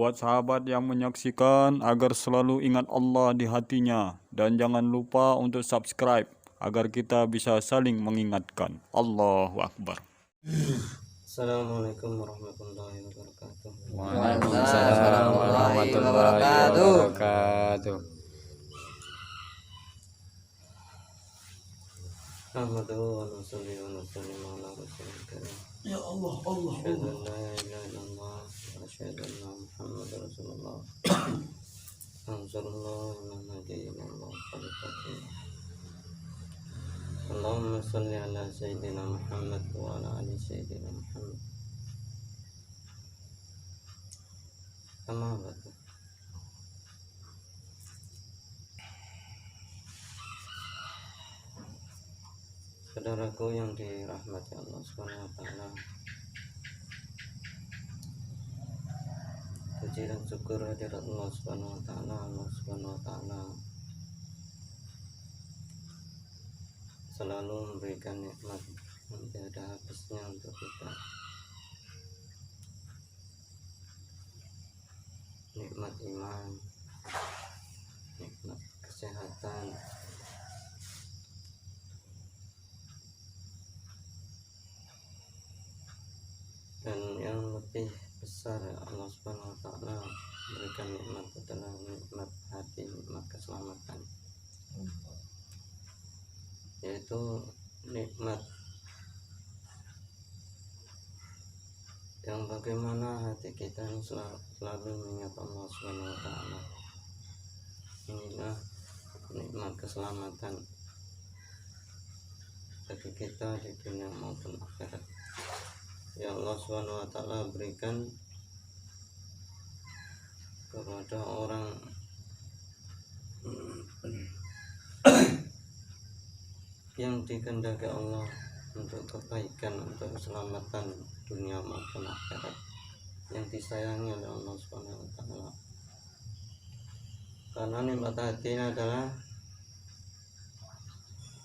buat sahabat yang menyaksikan agar selalu ingat Allah di hatinya dan jangan lupa untuk subscribe agar kita bisa saling mengingatkan. Allahu Akbar. Assalamualaikum warahmatullahi wabarakatuh. Waalaikumsalam warahmatullahi wabarakatuh. Alhamdulillah wa nusalli wa nusallim ala rasulil karim. Ya Allah, Allah, Asyhadu Allah. an la ilaha illallah wa asyhadu anna Muhammadar Rasulullah. Anzurullah ila nabiyina Muhammadin. Allahumma salli ala sayyidina Muhammad wa ala ali sayyidina Muhammad. Amma ba'du. Saudaraku yang dirahmati Allah Subhanahu wa taala. Puji dan syukur hadirat Allah Subhanahu wa taala. Allah Subhanahu wa taala selalu memberikan nikmat yang tiada habisnya untuk kita. Nikmat iman, nikmat kesehatan, dan yang lebih besar Allah Subhanahu wa taala berikan nikmat adalah nikmat hati, nikmat keselamatan, yaitu nikmat yang bagaimana hati kita yang selalu mengingat Allah Subhanahu wa taala. Inilah nikmat keselamatan bagi kita di dunia maupun akhirat. Ya Allah Subhanahu wa taala berikan kepada orang yang dikehendaki Allah untuk kebaikan, untuk keselamatan dunia maupun akhirat, yang disayangi oleh Allah Subhanahu wa taala. Karena nikmat hati ini adalah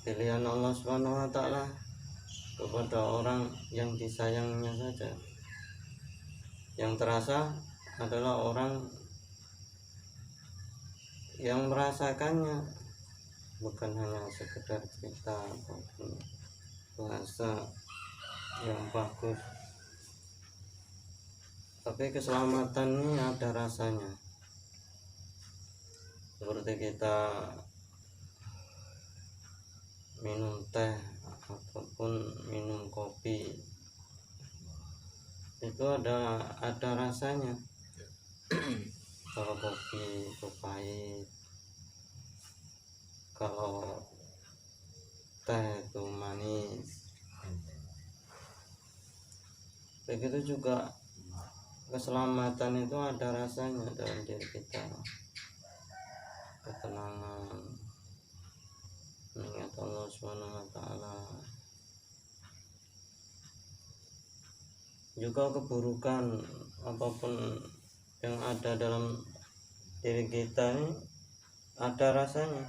pilihan Allah Subhanahu wa taala kepada orang yang disayangnya saja. Yang terasa adalah orang yang merasakannya, bukan hanya sekedar cerita ataupun bahasa yang bagus, tapi keselamatan ini ada rasanya. Seperti kita minum teh ataupun minum kopi, itu ada rasanya. Kalau kopi itu pahit, kalau teh itu manis. Begitu juga keselamatan itu ada rasanya dalam diri kita. Ketenangan, mengingat Allah Subhanahu wa taala. Juga keburukan apapun yang ada dalam diri kita ini ada rasanya.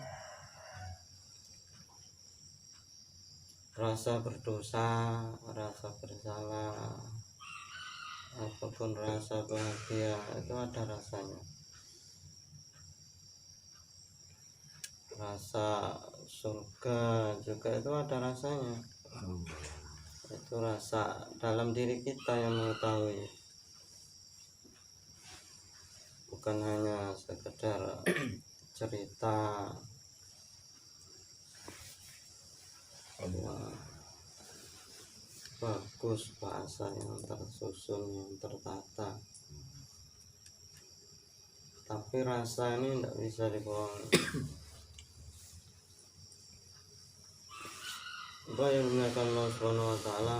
Rasa berdosa, rasa bersalah, apapun rasa bahagia itu ada rasanya. Rasa surga juga itu ada rasanya. Itu rasa dalam diri kita yang mengetahui, bukan hanya sekedar cerita. Wah, bagus bahasa yang tersusun, yang tertata, tapi rasa ini tidak bisa dibohongi. Apa yang dimuliakan Allah Subhanahu wa taala,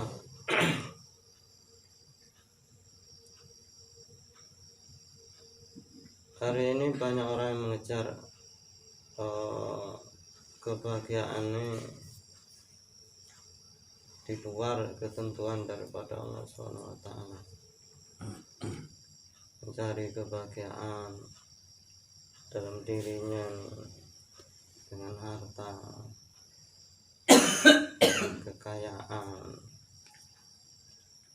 hari ini banyak orang yang mengejar kebahagiaan ini di luar ketentuan daripada Allah Subhanahu wa taala. Mencari kebahagiaan dalam dirinya dengan harta, dengan kekayaan,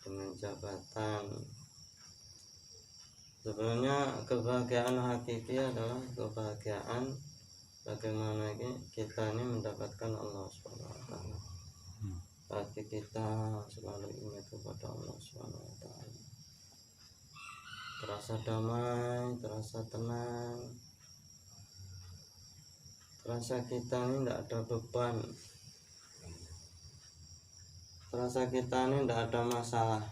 dengan jabatan, Sebenarnya kebahagiaan hakiki adalah kebahagiaan bagaimana kita ini mendapatkan Allah Subhanahu wa taala. Hati kita selalu ingat kepada Allah Subhanahu wa taala. Terasa damai, terasa tenang. Terasa kita ini tidak ada beban. Terasa kita ini tidak ada masalah.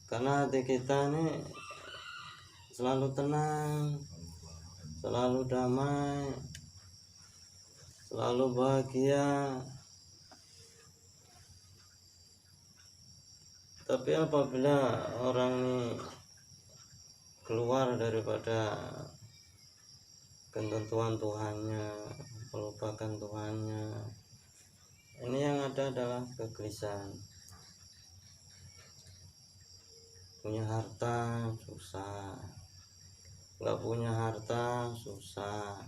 Karena hati kita ini selalu tenang, selalu damai, selalu bahagia. Tapi apabila orang ini keluar daripada ketentuan Tuhannya, melupakan Tuhannya, ini yang ada adalah kegelisahan. Punya harta susah, nggak punya harta susah.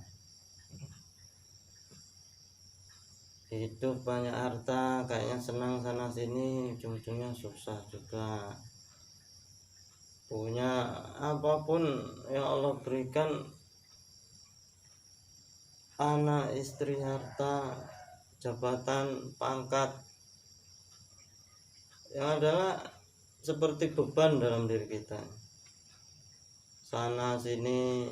Hidup banyak harta kayaknya senang sana sini, ujung-ujungnya susah juga. Punya apapun yang Allah berikan, anak, istri, harta, jabatan, pangkat, yang adalah seperti beban dalam diri kita. Sana sini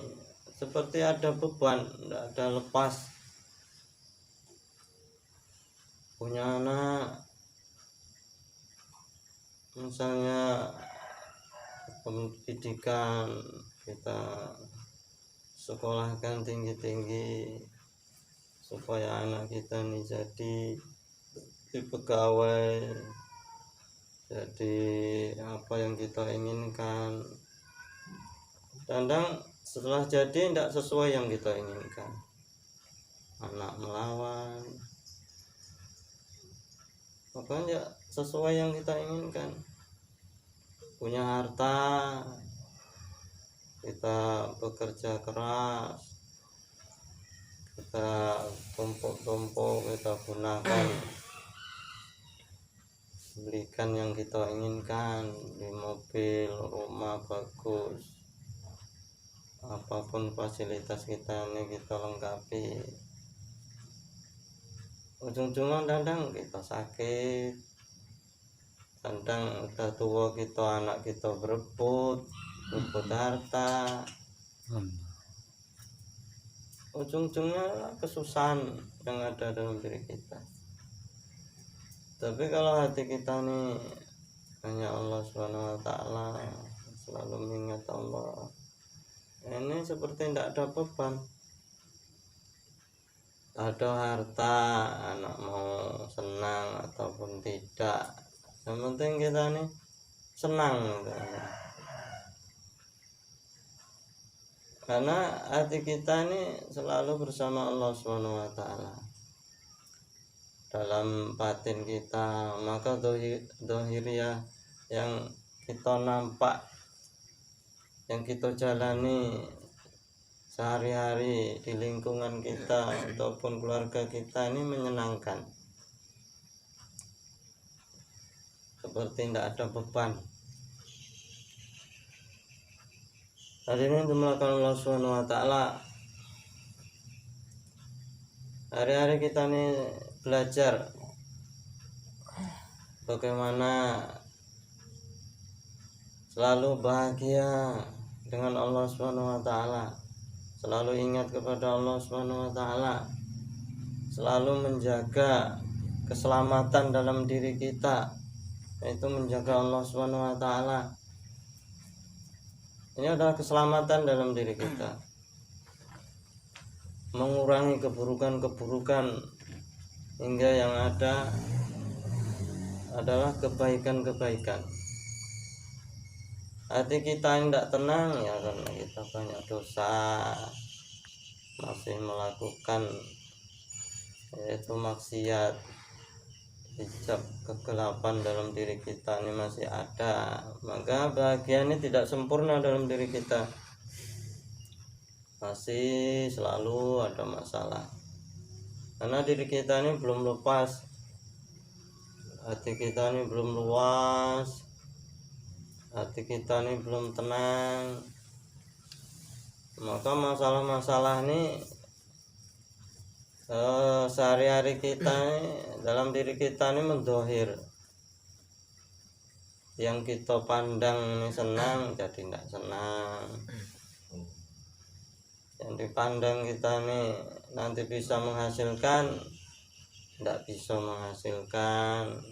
seperti ada beban, tidak ada lepas. Punya anak, misalnya pendidikan, kita sekolahkan tinggi-tinggi supaya anak kita ini jadi pegawai, jadi apa yang kita inginkan. Kadang setelah jadi tidak sesuai yang kita inginkan, anak melawan, makanya sesuai yang kita inginkan. Punya harta, kita bekerja keras, kita tumpuk-tumpuk, kita gunakan, belikan yang kita inginkan, di mobil, rumah bagus, apapun fasilitas kita ini kita lengkapi. Ujung-ujungnya kadang kita sakit, kadang udah tua kita, anak kita berebut harta. Ujung-ujungnya kesusahan yang ada dalam diri kita. Tapi kalau hati kita nih hanya Allah Subhanahu wa taala, selalu mengingat Allah, ini seperti tidak ada beban. Ada harta, anak mau senang ataupun tidak, yang penting kita nih senang gitu. Karena hati kita ini selalu bersama Allah Subhanahu wa taala dalam batin kita. Maka dohiriyah yang kita nampak, yang kita jalani sehari-hari di lingkungan kita ataupun keluarga kita ini menyenangkan, seperti tidak ada beban. Hari ini dimulakan Allah Subhanahu wa taala. Hari-hari kita ini belajar bagaimana selalu bahagia dengan Allah Subhanahu wa taala, selalu ingat kepada Allah Subhanahu wa taala, selalu menjaga keselamatan dalam diri kita, yaitu menjaga Allah Subhanahu wa taala. Ini adalah keselamatan dalam diri kita, mengurangi keburukan-keburukan hingga yang ada adalah kebaikan-kebaikan. Hati kita yang tidak tenang ya karena kita banyak dosa, masih melakukan yaitu maksiat, hijab kegelapan dalam diri kita ini masih ada, maka bahagia ini tidak sempurna dalam diri kita, masih selalu ada masalah. Karena diri kita ini belum lepas, hati kita ini belum luas, hati kita ini belum tenang, maka masalah-masalah ini sehari-hari kita ini, dalam diri kita ini mendohir. Yang kita pandang ini senang jadi tidak senang, yang dipandang kita ini nanti bisa menghasilkan tidak bisa menghasilkan,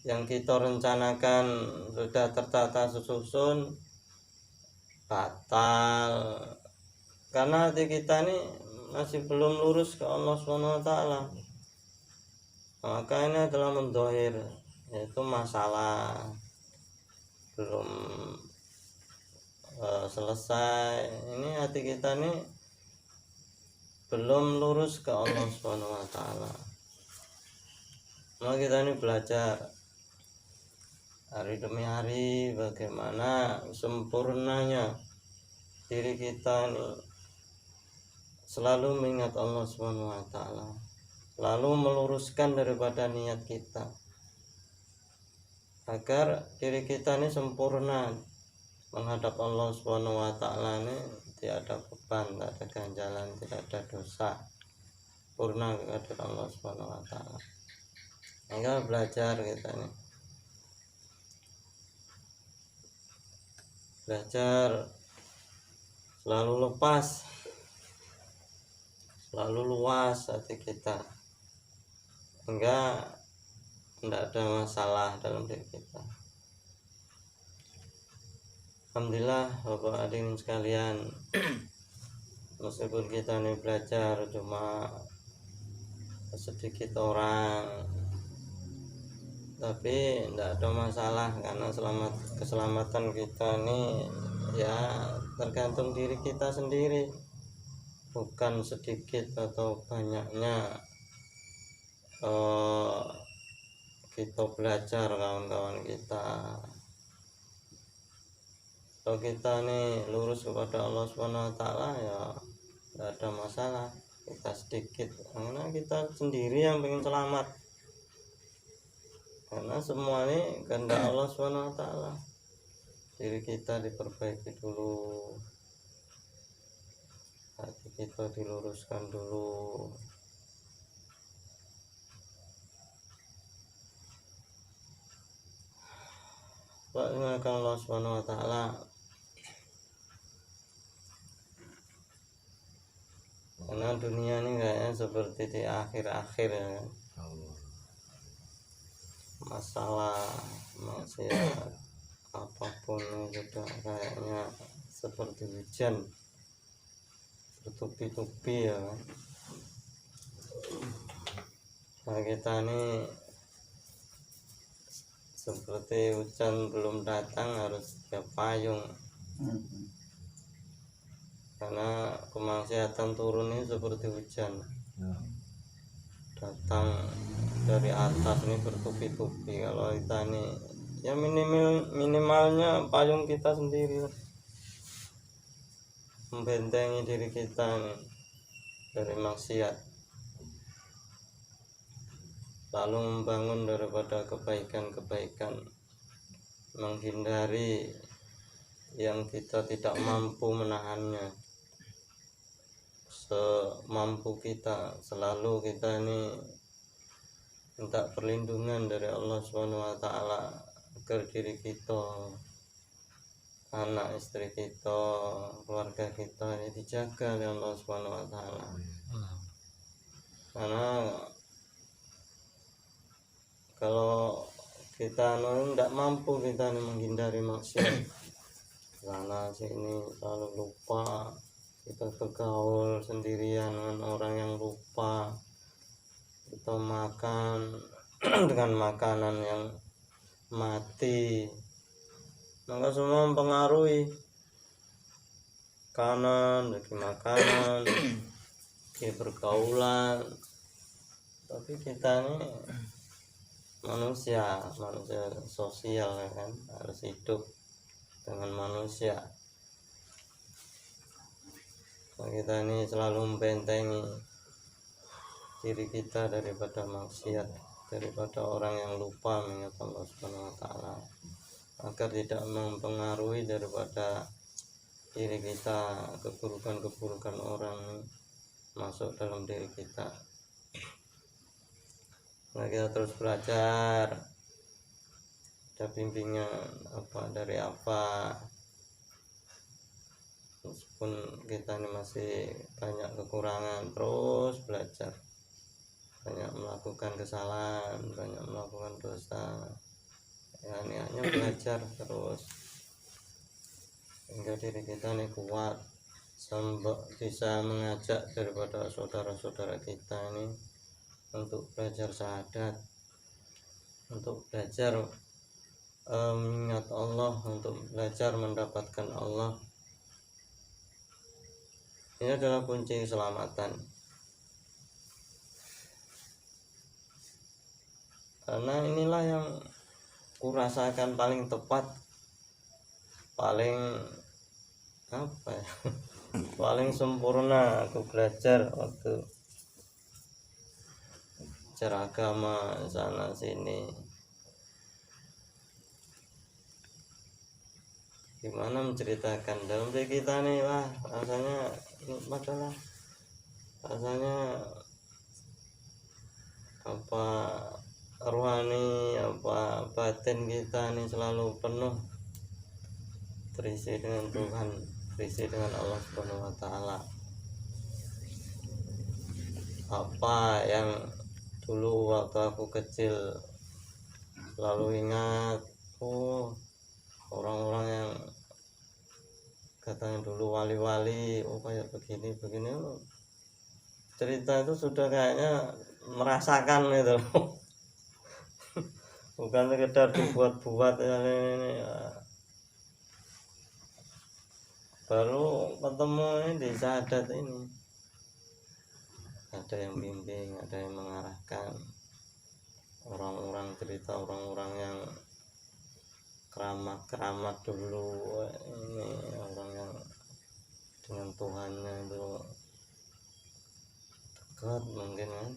yang kita rencanakan sudah tertata susun batal, karena hati kita ini masih belum lurus ke Allah SWT. Maka ini adalah mendohir, yaitu masalah belum selesai. Ini hati kita ini belum lurus ke Allah SWT. Maka kita ini belajar hari demi hari bagaimana sempurnanya diri kita ini selalu mengingat Allah SWT, selalu meluruskan daripada niat kita agar diri kita ini sempurna menghadap Allah SWT. Ini tidak ada beban, tidak ada ganjalan, tidak ada dosa, purna kepada Allah SWT. Maka belajar kita ini, belajar selalu lepas, selalu luas hati kita, hingga tidak ada masalah dalam diri kita. Alhamdulillah Bapak hadirin sekalian, meskipun kita ini belajar cuma sedikit orang, tapi tidak ada masalah, karena keselamatan kita ini ya tergantung diri kita sendiri, bukan sedikit atau banyaknya kita belajar kawan-kawan kita. Kalau kita nih lurus kepada Allah SWT ya tidak ada masalah, kita sedikit, karena kita sendiri yang pengen selamat, karena semua ini kehendak Allah SWT. Diri kita diperbaiki dulu, hati kita diluruskan dulu. Bagaimana Allah SWT? Karena dunia ini kayaknya seperti di akhir-akhir ya kan? Masalah maksiat apapun sudah kayaknya seperti hujan bertubi-tubi ya kan? Nah kita ini seperti hujan belum datang harus siap payung, karena kemaksiatan turun ini seperti hujan datang dari atas ini bertubi-tubi. Kalau kita ini ya minimalnya payung kita sendiri membentengi diri kita nih dari maksiat, lalu membangun daripada kebaikan-kebaikan, menghindari yang kita tidak mampu menahannya. Semampu kita selalu kita ini minta perlindungan dari Allah SWT agar diri kita, anak istri kita, keluarga kita ini dijaga oleh Allah SWT. Karena kalau kita tidak mampu, kita menghindari maksiat sana sini, selalu lupa, kita bergaul sendirian dengan orang yang lupa, kita makan dengan makanan yang mati, maka semua mempengaruhi kanan dari makanan, di pergaulan. Tapi kita ini manusia sosial ya kan, harus hidup dengan manusia. Nah, kita ini selalu membentengi diri kita daripada maksiat, daripada orang yang lupa mengingat Allah SWT. agar tidak mempengaruhi daripada diri kita, keburukan-keburukan orang masuk dalam diri kita. Nah, kita terus belajar, ada bimbingan apa dari apa, meskipun kita ini masih banyak kekurangan, terus belajar, banyak melakukan kesalahan, banyak melakukan dosa, ya niatnya belajar terus hingga diri kita ini kuat sampai bisa mengajak daripada saudara-saudara kita ini untuk belajar syahadat, untuk belajar mengingat Allah, untuk belajar mendapatkan Allah. Ini adalah kunci keselamatan, karena inilah yang kurasakan paling tepat, paling apa ya, paling sempurna aku belajar waktu belajar agama sana sini. Gimana menceritakan dalam diri kita nih lah, rasanya nikmat lah, rasanya apa rohani, apa batin kita nih selalu penuh terisi dengan Tuhan, terisi dengan Allah Subhanahu wa taala. Apa yang dulu waktu aku kecil selalu ingat, oh orang-orang yang katanya dulu wali-wali, oh kayak begini, oh, cerita itu sudah kayaknya merasakan gitu loh. Bukan sekedar dibuat-buat ini. Baru ketemu ini di syahadat ini, ada yang bimbing, ada yang mengarahkan, orang-orang cerita orang-orang yang keramat dulu, ini orang yang dengan Tuhannya itu dekat mungkin kan,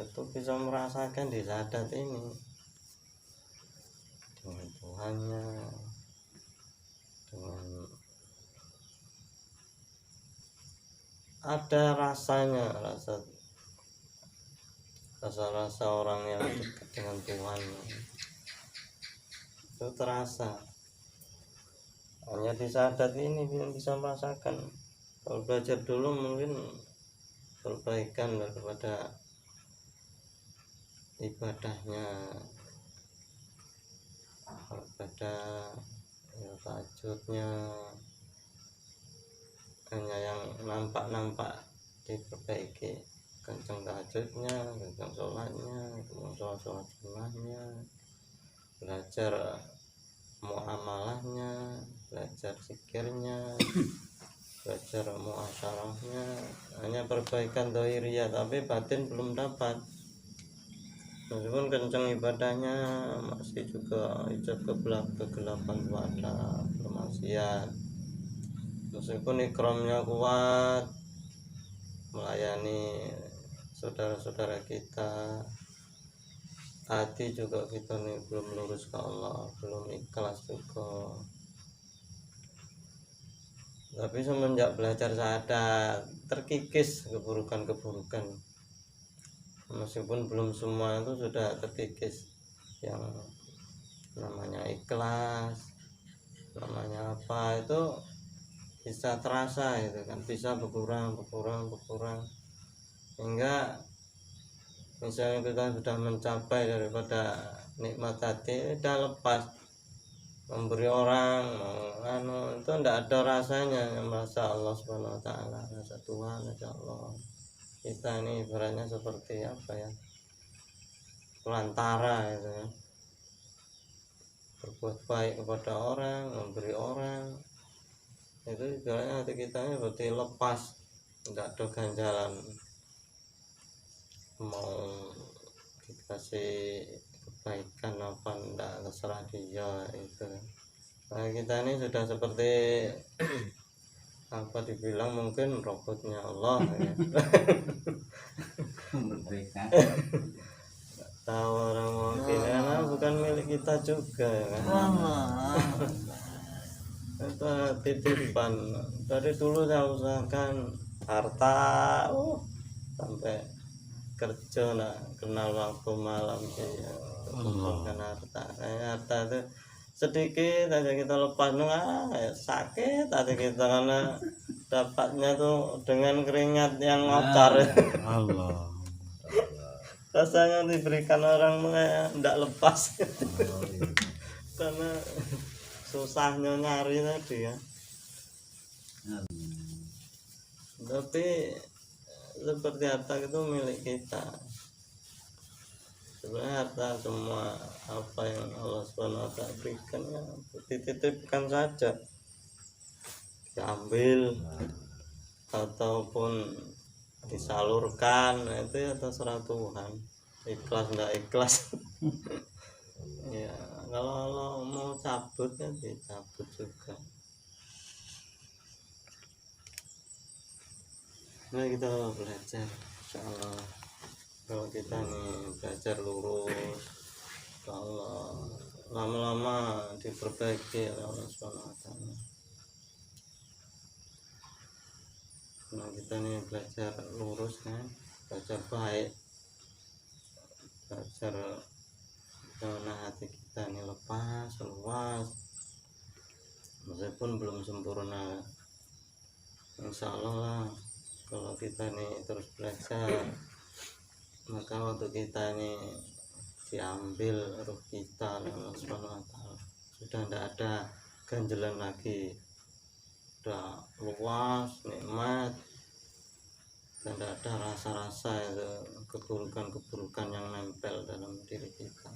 itu bisa merasakan di syahadat ini dengan Tuhannya, dengan ada rasanya, rasa orang yang dekat dengan Tuhan itu terasa. Hanya di syahadat ini yang bisa merasakan. Kalau belajar dulu mungkin perbaikan daripada ibadahnya, ibadah ya, tahajudnya, hanya yang nampak diperbaiki, kencang tahajudnya, kencang sholatnya, sholat sunnahnya, belajar muamalahnya, belajar zikirnya, belajar muasyarahnya. Hanya perbaikan zahiriyah, tapi batin belum dapat. Meskipun kencang ibadahnya, masih juga hijab kegelapan wadah, bermaksiat. Meskipun ikramnya kuat, melayani saudara-saudara kita, hati juga kita nih belum lurus ke Allah, belum ikhlas juga. Tapi semenjak belajar syahadat, terkikis keburukan-keburukan. Meskipun belum semua itu sudah terkikis, yang namanya ikhlas, namanya apa itu bisa terasa itu kan, bisa berkurang hingga misalnya kita sudah mencapai daripada nikmat hati, sudah lepas memberi orang, itu tidak ada rasanya, yang merasa Allah Subhanahu wa taala, rasa Tuhan, rasa Allah. Kita ini ibaratnya seperti apa ya, pelantara itu ya, berbuat baik kepada orang, memberi orang, itu ibaratnya hati kita ini berarti lepas, tidak ada ganjalan, mau dikasih kebaikan apa enggak, terserah dia itu. Nah, kita ini sudah seperti apa dibilang mungkin robotnya Allah ya. Tahu orang mungkin karena bukan milik kita harta juga ya kan. Itu titipan dari dulu saya usahakan harta sampai kerja nah kenal waktu malam sih ya, kumpulkan harta. Harta itu sedikit aja kita lepas sakit aja kita karena dapatnya tuh dengan keringat yang ngotor. Allah. Rasanya diberikan orang tuh kayak ndak lepas karena susahnya nyari tadi ya. Tapi seperti harta itu milik kita. Sebenarnya harta semua apa yang Allah SWT berikan ya dititipkan saja, diambil ataupun disalurkan, itu ya terserah Tuhan, ikhlas nggak ikhlas. Ya kalau Allah mau cabut ya dicabut juga. Nah kita belajar insyaallah, kalau kita nih belajar lurus Allah lama-lama diperbaiki oleh Allah SWT. Nah kita nih belajar lurus kan, belajar baik, belajar bagaimana hati kita ini lepas, luas, meskipun belum sempurna. Insya Allah lah, kalau kita nih terus belajar, maka waktu kita ini diambil ruh kita oleh Allah SWT, sudah tidak ada ganjelan lagi, sudah luas, nikmat, dan tidak ada rasa-rasa keburukan-keburukan yang nempel dalam diri kita.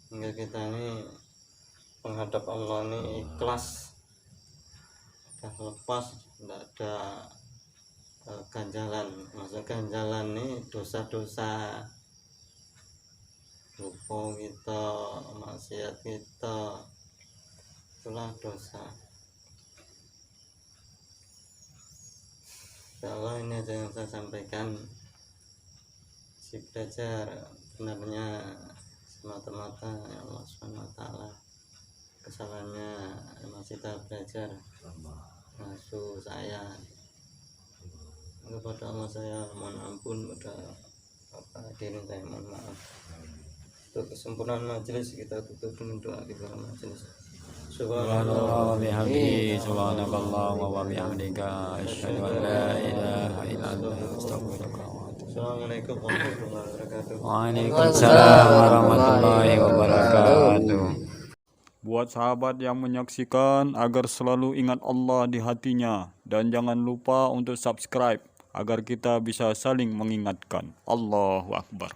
Hingga kita ini menghadap Allah ini ikhlas, sudah lepas, tidak ada ganjalan. Maksud ganjalan ini dosa-dosa, lupa kita, maksiat kita, itulah dosa. Insyaallah ini aja yang saya sampaikan. Si belajar benarnya semata-mata ya Allah SWT. Kesalahannya masih tahap belajar, masuk saya kepada Allah, saya mohon ampun, pada hadirin saya mohon maaf. Untuk kesempurnaan majelis kita tutup dengan doa di dalam majelis. Subhanallah wa bihamdihi, subhanakallahumma wa bihamdika, asyhadu an la ilaha illa anta, astaghfiruka wa atubu. Assalamualaikum warahmatullahi wabarakatuh. Waalaikumsalam warahmatullahi wabarakatuh. Buat sahabat yang menyaksikan, agar selalu ingat Allah di hatinya, dan jangan lupa untuk subscribe agar kita bisa saling mengingatkan. Allahu Akbar.